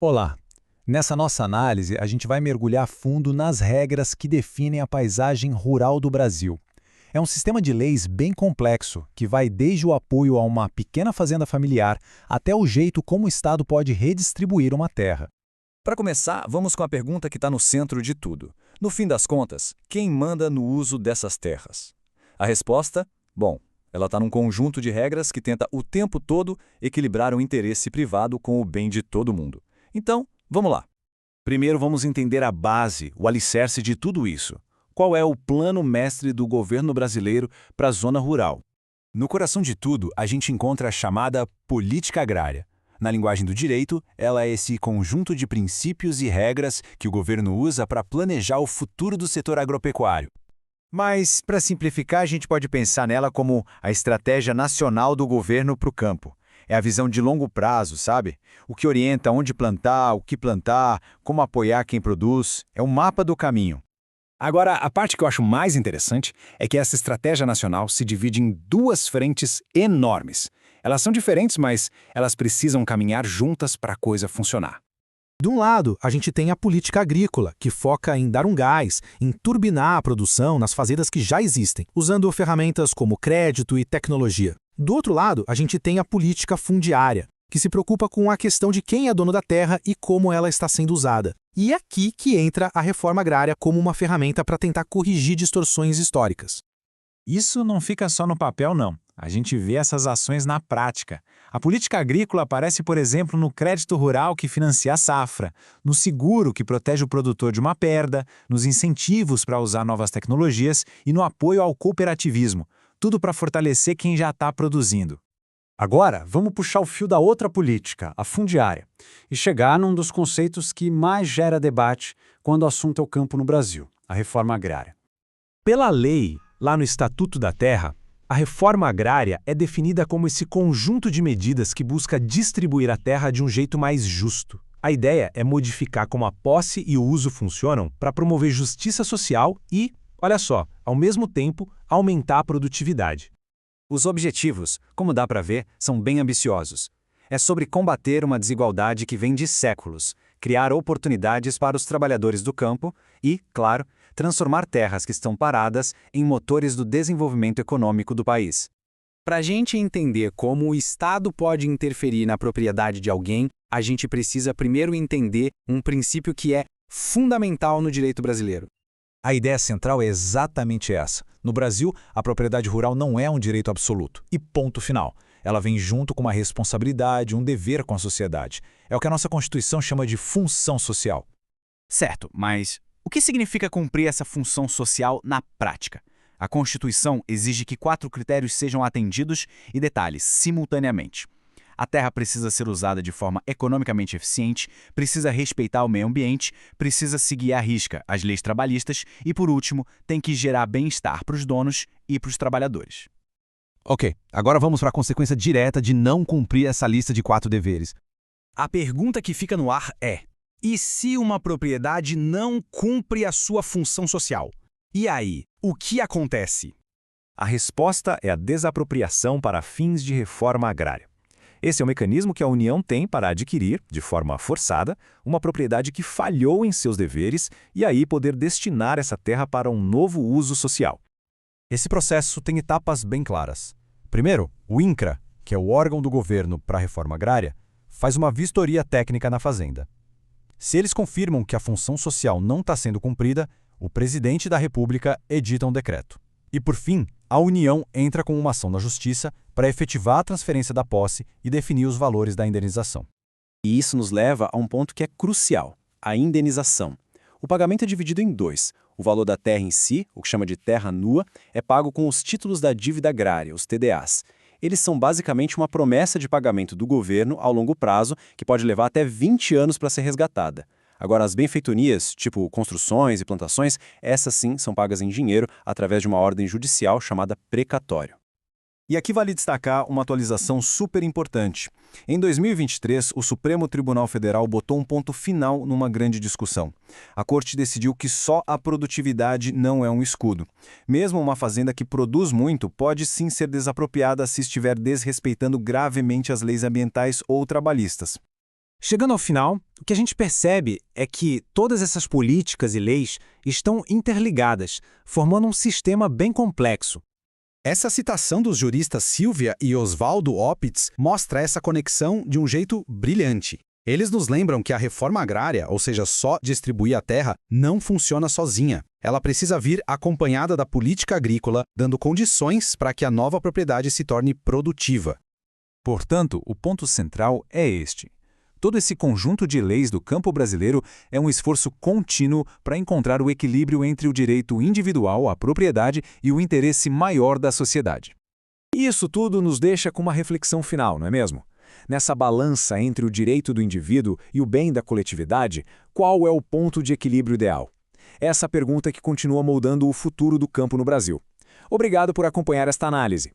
Olá! Nessa nossa análise, a gente vai mergulhar a fundo nas regras que definem a paisagem rural do Brasil. É um sistema de leis bem complexo, que vai desde o apoio a uma pequena fazenda familiar até o jeito como o Estado pode redistribuir uma terra. Para começar, vamos com a pergunta que está no centro de tudo. No fim das contas, quem manda no uso dessas terras? A resposta? Bom, ela está num conjunto de regras que tenta o tempo todo equilibrar o interesse privado com o bem de todo mundo. Então, vamos lá. Primeiro vamos entender a base, o alicerce de tudo isso. Qual é o plano mestre do governo brasileiro para a zona rural? No coração de tudo, a gente encontra a chamada política agrária. Na linguagem do direito, ela é esse conjunto de princípios e regras que o governo usa para planejar o futuro do setor agropecuário. Mas, para simplificar, a gente pode pensar nela como a estratégia nacional do governo para o campo. É a visão de longo prazo, sabe? O que orienta onde plantar, o que plantar, como apoiar quem produz. É o mapa do caminho. Agora, a parte que eu acho mais interessante é que essa estratégia nacional se divide em duas frentes enormes. Elas são diferentes, mas elas precisam caminhar juntas para a coisa funcionar. De um lado, a gente tem a política agrícola, que foca em dar um gás, em turbinar a produção nas fazendas que já existem, usando ferramentas como crédito e tecnologia. Do outro lado, a gente tem a política fundiária, que se preocupa com a questão de quem é dono da terra e como ela está sendo usada. E é aqui que entra a reforma agrária como uma ferramenta para tentar corrigir distorções históricas. Isso não fica só no papel, não. A gente vê essas ações na prática. A política agrícola aparece, por exemplo, no crédito rural que financia a safra, no seguro que protege o produtor de uma perda, nos incentivos para usar novas tecnologias e no apoio ao cooperativismo. Tudo para fortalecer quem já está produzindo. Agora, vamos puxar o fio da outra política, a fundiária, e chegar num dos conceitos que mais gera debate quando o assunto é o campo no Brasil, a reforma agrária. Pela lei, lá no Estatuto da Terra, a reforma agrária é definida como esse conjunto de medidas que busca distribuir a terra de um jeito mais justo. A ideia é modificar como a posse e o uso funcionam para promover justiça social e, olha só, ao mesmo tempo, aumentar a produtividade. Os objetivos, como dá para ver, são bem ambiciosos. É sobre combater uma desigualdade que vem de séculos, criar oportunidades para os trabalhadores do campo e, claro, transformar terras que estão paradas em motores do desenvolvimento econômico do país. Para a gente entender como o Estado pode interferir na propriedade de alguém, a gente precisa primeiro entender um princípio que é fundamental no direito brasileiro. A ideia central é exatamente essa. No Brasil, a propriedade rural não é um direito absoluto. E ponto final. Ela vem junto com uma responsabilidade, um dever com a sociedade. É o que a nossa Constituição chama de função social. Certo, mas o que significa cumprir essa função social na prática? A Constituição exige que 4 critérios sejam atendidos e detalhes simultaneamente. A terra precisa ser usada de forma economicamente eficiente, precisa respeitar o meio ambiente, precisa seguir à risca as leis trabalhistas e, por último, tem que gerar bem-estar para os donos e para os trabalhadores. Ok, agora vamos para a consequência direta de não cumprir essa lista de 4 deveres. A pergunta que fica no ar é: e se uma propriedade não cumpre a sua função social? E aí, o que acontece? A resposta é a desapropriação para fins de reforma agrária. Esse é o mecanismo que a União tem para adquirir, de forma forçada, uma propriedade que falhou em seus deveres e aí poder destinar essa terra para um novo uso social. Esse processo tem etapas bem claras. Primeiro, o INCRA, que é o órgão do governo para a reforma agrária, faz uma vistoria técnica na fazenda. Se eles confirmam que a função social não está sendo cumprida, o presidente da República edita um decreto. E, por fim, a União entra com uma ação na Justiça para efetivar a transferência da posse e definir os valores da indenização. E isso nos leva a um ponto que é crucial, a indenização. O pagamento é dividido em 2. O valor da terra em si, o que chama de terra nua, é pago com os títulos da dívida agrária, os TDAs. Eles são basicamente uma promessa de pagamento do governo ao longo prazo, que pode levar até 20 anos para ser resgatada. Agora, as benfeitorias, tipo construções e plantações, essas sim são pagas em dinheiro através de uma ordem judicial chamada precatório. E aqui vale destacar uma atualização super importante. Em 2023, o Supremo Tribunal Federal botou um ponto final numa grande discussão. A Corte decidiu que só a produtividade não é um escudo. Mesmo uma fazenda que produz muito pode sim ser desapropriada se estiver desrespeitando gravemente as leis ambientais ou trabalhistas. Chegando ao final, o que a gente percebe é que todas essas políticas e leis estão interligadas, formando um sistema bem complexo. Essa citação dos juristas Silvia e Oswaldo Opitz mostra essa conexão de um jeito brilhante. Eles nos lembram que a reforma agrária, ou seja, só distribuir a terra, não funciona sozinha. Ela precisa vir acompanhada da política agrícola, dando condições para que a nova propriedade se torne produtiva. Portanto, o ponto central é este. Todo esse conjunto de leis do campo brasileiro é um esforço contínuo para encontrar o equilíbrio entre o direito individual à propriedade e o interesse maior da sociedade. E isso tudo nos deixa com uma reflexão final, não é mesmo? Nessa balança entre o direito do indivíduo e o bem da coletividade, qual é o ponto de equilíbrio ideal? Essa pergunta que continua moldando o futuro do campo no Brasil. Obrigado por acompanhar esta análise.